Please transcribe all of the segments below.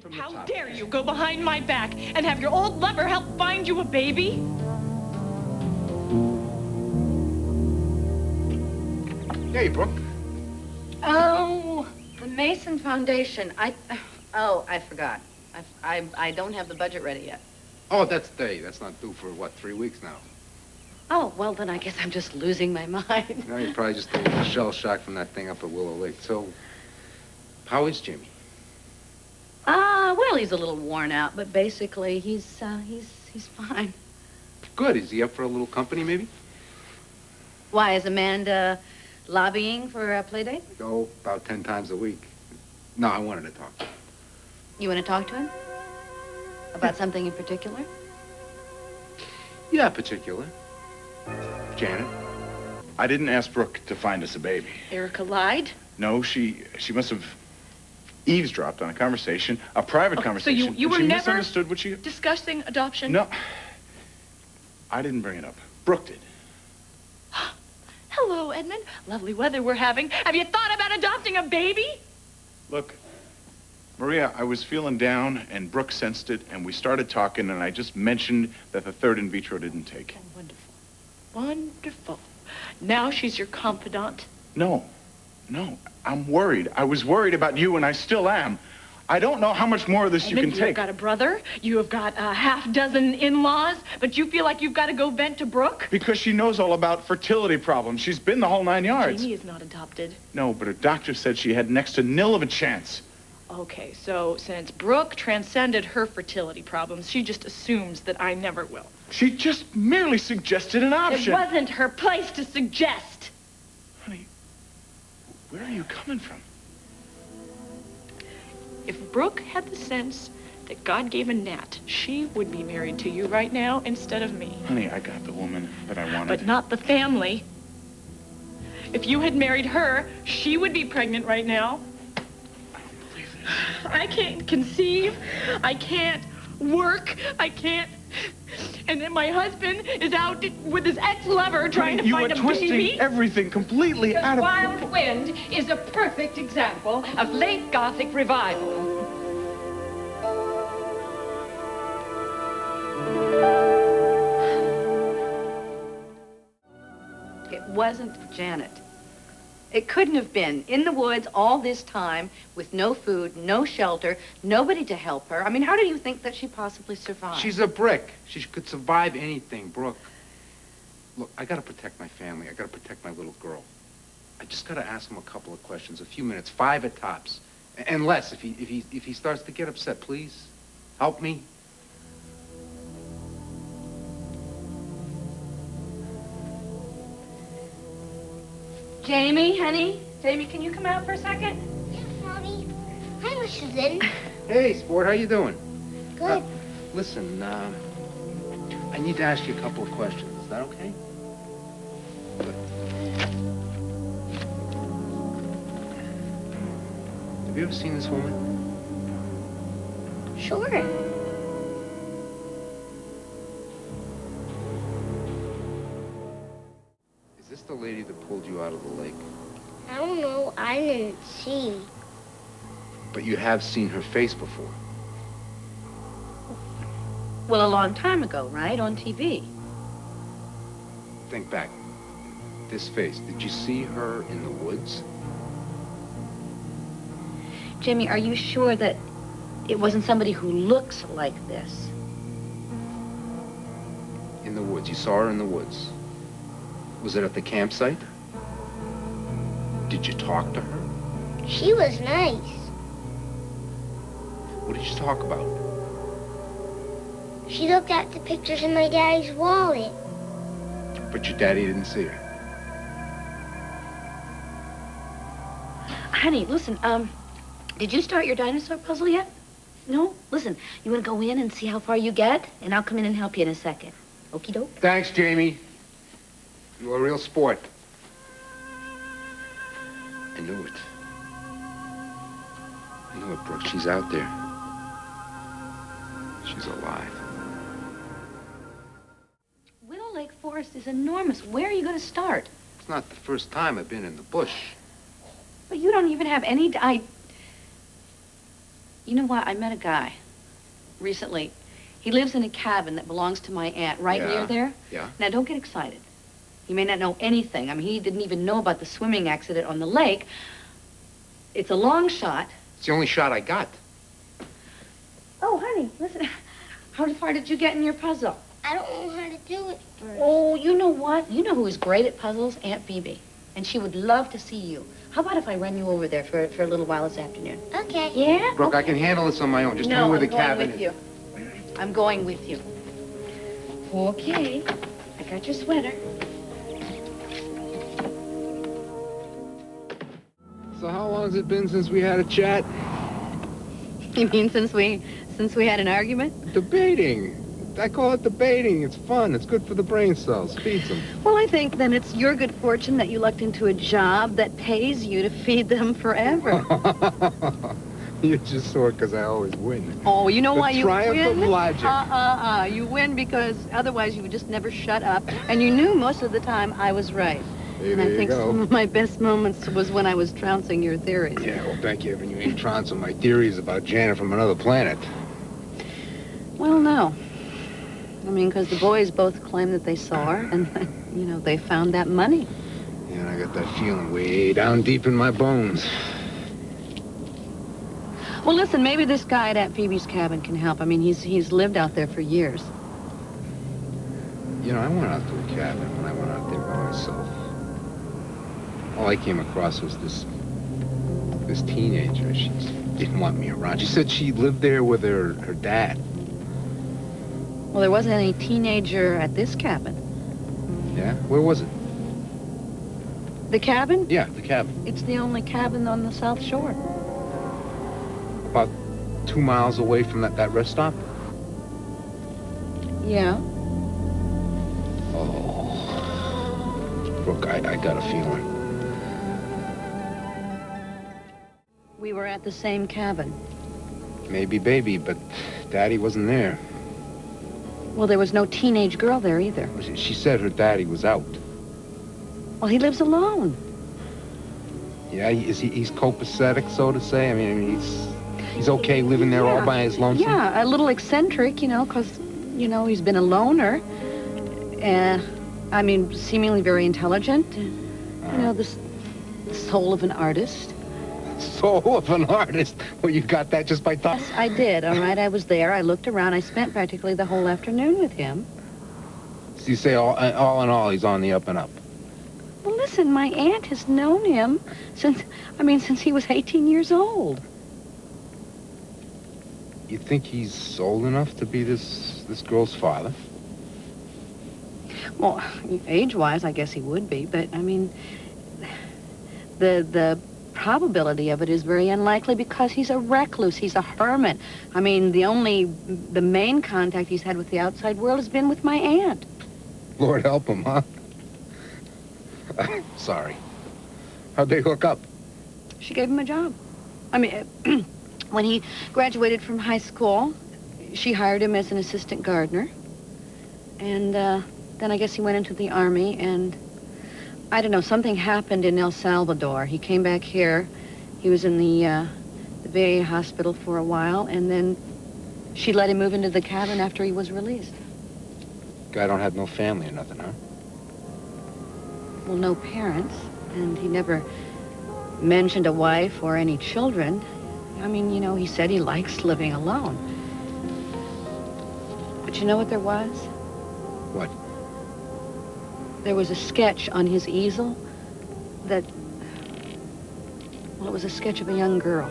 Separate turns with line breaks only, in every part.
from
How
the top.
dare you go behind my back and have your old lover help find you a baby?
Hey, Brooke.
Oh, the Mason Foundation. I forgot. I don't have the budget ready yet.
Oh, that's not due for, what, 3 weeks now?
Oh, well, then I guess I'm just losing my mind.
No, you're probably just a little shell shock from that thing up at Willow Lake. So, how is Jimmy?
Well, he's a little worn out, but basically he's fine.
Good. Is he up for a little company, maybe?
Why, is Amanda lobbying for a play date?
Oh, about 10 times a week. No, I wanted to talk to him.
You want to talk to him? About something in particular?
Yeah, particular. Janet?
I didn't ask Brooke to find us a baby.
Erica lied?
No, she must have eavesdropped on a conversation, a private conversation.
So you were
she
never
misunderstood what she...
discussing adoption?
No. I didn't bring it up. Brooke did.
Hello, Edmund. Lovely weather we're having. Have you thought about adopting a baby?
Look, Maria, I was feeling down, and Brooke sensed it, and we started talking, and I just mentioned that the third in vitro didn't take.
Oh, wonderful. Wonderful. Now she's your confidant.
No, I'm worried. I was worried about you, and I still am. I don't know how much more of this you can take.
You've got a brother, you have got a half-dozen in-laws, but you feel like you've got to go vent to Brooke?
Because she knows all about fertility problems. She's been the whole 9 yards.
Jamie is not adopted.
No, but her doctor said she had next to nil of a chance.
Okay, so since Brooke transcended her fertility problems, she just assumes that I never will.
She just merely suggested an option.
It wasn't her place to suggest.
Honey, where are you coming from?
If Brooke had the sense that God gave a gnat, she would be married to you right now instead of me.
Honey, I got the woman that I wanted.
But not the family. If you had married her, she would be pregnant right now.
I don't believe this.
I can't conceive. I can't work. I can't. And then my husband is out with his ex-lover trying to find a
You are twisting
baby.
everything completely
The
out of...
Wild Wind is a perfect example of late Gothic revival.
It wasn't Janet. It couldn't have been. In the woods all this time with no food, no shelter, nobody to help her. I mean, how do you think that she possibly survived?
She's a brick. She could survive anything, Brooke. Look, I gotta protect my family. I gotta protect my little girl. I just gotta ask him a couple of questions, a few minutes, 5 at tops. And less if he starts to get upset, please. Help me.
Jamie, honey? Jamie, can you come out for a second?
Yeah, Mommy. Hi, Mr. Lynn.
Hey, sport, how you doing?
Good.
Listen, I need to ask you a couple of questions. Is that okay? Good. Have you ever seen this woman?
Sure.
Is this the lady that pulled you out of the lake?
I don't know. I didn't see.
But you have seen her face before.
Well, a long time ago, right? On TV.
Think back. This face, did you see her in the woods?
Jamie, are you sure that it wasn't somebody who looks like this?
In the woods. You saw her in the woods. Was it at the campsite? Did you talk to her?
She was nice.
What did you talk about?
She looked at the pictures in my daddy's wallet.
But your daddy didn't see her.
Honey, listen, did you start your dinosaur puzzle yet? No? Listen, you want to go in and see how far you get? And I'll come in and help you in a second. Okie doke?
Thanks, Jamie. You're a real sport. I knew it. I knew it, Brooke. She's out there. She's alive.
Willow Lake Forest is enormous. Where are you going to start?
It's not the first time I've been in the bush.
But you don't even have any... You know what? I met a guy recently. He lives in a cabin that belongs to my aunt right near there.
Yeah.
Now, don't get excited. He may not know anything. I mean, he didn't even know about the swimming accident on the lake. It's a long shot.
It's the only shot I got.
Oh, honey, listen. How far did you get in your puzzle?
I don't know how to do it first.
Oh, you know what? You know who is great at puzzles? Aunt Phoebe. And she would love to see you. How about if I run you over there for a little while this afternoon?
Okay.
Yeah?
Brooke,
Okay.
I can handle this on my own. Just tell
No,
me where the
I'm going
cabin
with
is.
you. I'm going with you. Okay. I got your sweater.
So how long has it been since we had a chat?
You mean since we had an argument?
Debating. I call it debating. It's fun. It's good for the brain cells. Feeds them.
Well, I think then it's your good fortune that you lucked into a job that pays you to feed them forever.
You're just sore because I always win.
Oh, you know why you win?
The triumph of logic.
You win because otherwise you would just never shut up. And you knew most of the time I was right.
Hey,
and I
there
think
you go.
some of my best moments was when I was trouncing your theories.
Yeah, well, thank you, Evan. You ain't trouncing my theories about Janet from another planet.
Well, no. I mean, because the boys both claim that they saw her, and, you know, they found that money.
Yeah, and I got that feeling way down deep in my bones.
Well, listen, maybe this guy at Aunt Phoebe's cabin can help. I mean, he's lived out there for years.
You know, I went out to a cabin when I went out there by myself. All I came across was this teenager. She didn't want me around. She said she lived there with her dad.
Well, there wasn't any teenager at this cabin.
Yeah? Where was it?
The cabin?
Yeah, the cabin.
It's the only cabin on the South Shore.
About 2 miles away from that rest stop?
Yeah.
Oh. Brooke, I got a feeling.
We were at the same cabin.
Maybe baby, but Daddy wasn't there.
Well, there was no teenage girl there either.
She said her daddy was out.
Well, he lives alone.
Yeah, he's copacetic, so to say? I mean, he's okay living there all by his lonesome?
Yeah, a little eccentric, you know, because, you know, he's been a loner. I mean, seemingly very intelligent. You know, the soul of an artist.
Soul of an artist? Well, you got that just by talking?
Yes, I did, all right? I was there. I looked around. I spent practically the whole afternoon with him.
So you say all in all, he's on the up and up?
Well, listen, my aunt has known him since he was 18 years old.
You think he's old enough to be this girl's father?
Well, age-wise, I guess he would be, but, I mean, the probability of it is very unlikely because he's a recluse. He's a hermit. I mean, the main contact he's had with the outside world has been with my aunt.
Lord help him, huh? Sorry. How'd they hook up?
She gave him a job. I mean, when he graduated from high school, she hired him as an assistant gardener. And then I guess he went into the Army, and I don't know, something happened in El Salvador. He came back here. He was in the VA hospital for a while, and then she let him move into the cabin after he was released.
Guy don't have no family or nothing, huh?
Well, no parents, and he never mentioned a wife or any children. I mean, you know, he said he likes living alone. But you know what there was?
What?
There was a sketch on his easel that, well, it was a sketch of a young girl.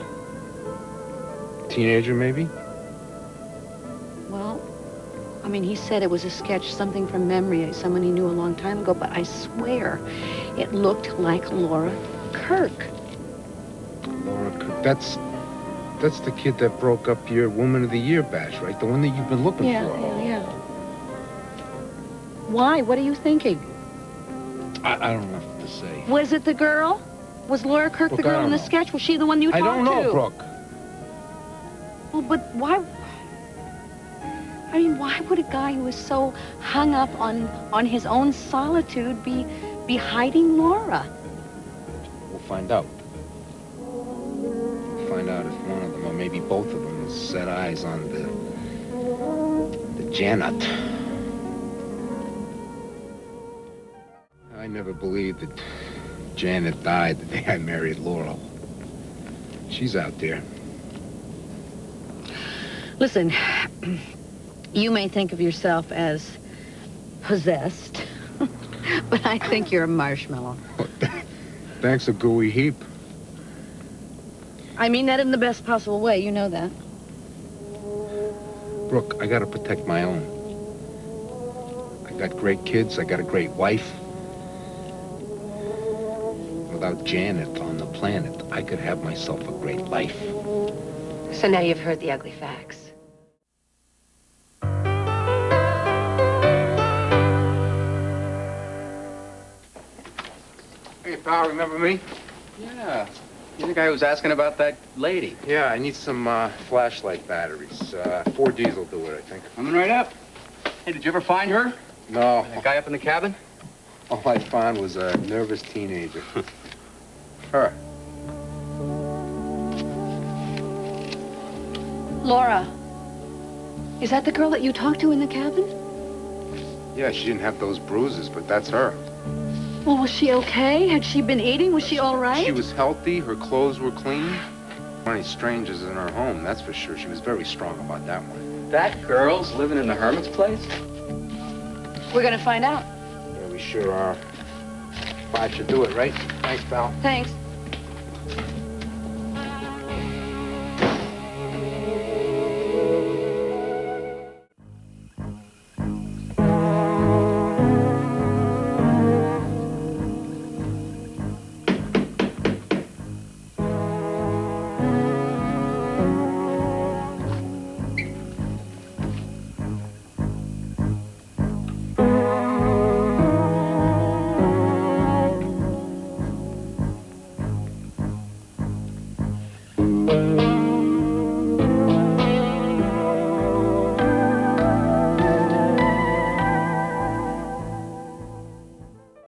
Teenager, maybe?
Well, I mean, he said it was a sketch, something from memory, someone he knew a long time ago, but I swear it looked like Laura Kirk.
Laura Kirk. That's the kid that broke up your Woman of the Year batch, right? The one that you've been looking for.
Yeah. Why? What are you thinking?
I don't know what to say.
Was it the girl? Was Laura Kirk
Look,
the girl
I
in
don't
the
know.
sketch? Was she the one you
I
talked
don't know,
to?
Brooke.
Well, but why? I mean, why would a guy who is so hung up on his own solitude be hiding Laura?
We'll find out. We'll find out if one of them, or maybe both of them, and set eyes on the Janet. I never believed that Janet died the day I married Laurel. She's out there.
Listen, you may think of yourself as possessed, but I think you're a marshmallow.
Thanks a gooey heap.
I mean that in the best possible way, you know that.
Brooke, I gotta protect my own. I got great kids, I got a great wife. Without Janet on the planet, I could have myself a great life.
So now you've heard the ugly facts.
Hey, pal, remember me?
Yeah. You're the guy who was asking about that lady.
Yeah, I need some flashlight batteries. 4 Gs will do it, I think.
Coming right up. Hey, did you ever find her?
No.
That guy up in the cabin?
All I found was a nervous teenager. Her.
Laura, is that the girl that you talked to in the cabin?
Yeah, she didn't have those bruises, but that's her.
Well, was she okay? Had she been eating? Was she all right?
She was healthy, her clothes were clean. Any strangers in her home, that's for sure. She was very strong about that one.
That girl's living in the hermit's place?
We're gonna find out.
Yeah, we sure are. 5 should do it, right? Thanks, pal.
Thanks.